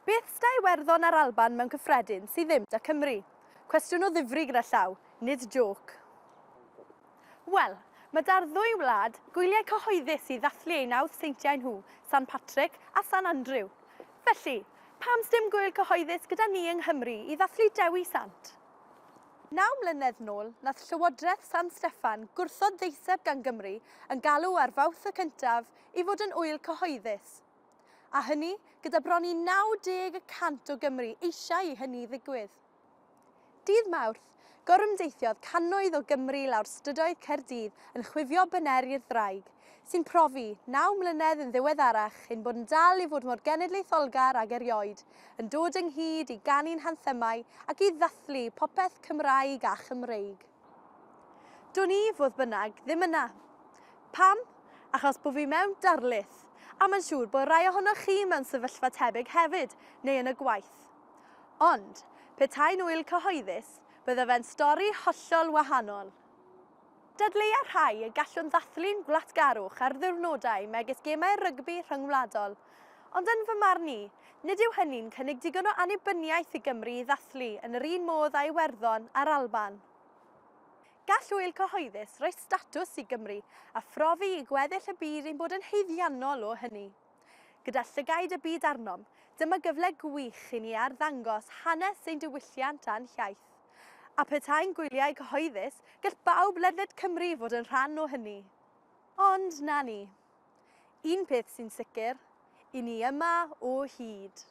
Beth sta Iwerddon ar Alban mewn cyffredin sydd ddim 'da Cymru? Cwestiwn o ddifri gyda llaw, nid joc. Wel, mae da'r ddwy wlad gwyliau cyhoeddus i ddathlu eu nawdd seintiau nhw, San Patrick a San Andrew. Felly, pam sdim gwyl cyhoeddus gyda ni yng Nghymru i ddathlu Dewi Sant? 9 mlynedd nôl, nath Llywodraeth San Steffan gwrthod ddeiseb gan Gymru yn galw ar Fawrth y cyntaf i fod yn ŵyl cyhoeddus. A hynny gyda bron i 90% o Gymru eisiau i hynny ddigwydd. Dydd Mawrth, gorymdeithiodd cannoedd o Gymru lawr Strydoedd Caerdydd yn chwifio byneri'r ddraig, sy'n profi 9 mlynedd yn ddiweddarach ein bod yn dal i fod mor genedlaetholgar ag erioed, yn dod ynghyd i ganu'n hanthemau ac i ddathlu popeth Cymraeg a Chymreig. Do'n i fodd bynnag ddim yna. Pam? Achos bod fi mewn darlith, a mae'n siŵr bod rai ohonoch chi mewn sefyllfa tebyg hefyd, neu yn y gwaith. Ond, petai'n ŵyl cyhoeddus, bydde fe'n stori hollol wahanol. Dadleia rhai y gallwn ddathlu'n gwlatgarwch ar ddiwrnodau megis gemau rygbi rhyngwladol, ond yn fy marn i, nid yw hynny'n cynnig digon o annibyniaeth i Gymru i ddathlu yn yr un modd â Iwerddon a'r Alban. Gall ŵyl cyhoeddus roi statws i Gymru a phrofi i gweddill y byd ein bod yn haeddiannol o hynny. Gyda llygaid y byd arnom, dyma gyfle gwych i ni arddangos hanes ein diwylliant a'n llaeth. A petai'n gwyliau cyhoeddus, gall bawb ledled Cymru fod yn rhan o hynny. Ond na ni. Un peth sy'n sicr, i ni yma o hyd.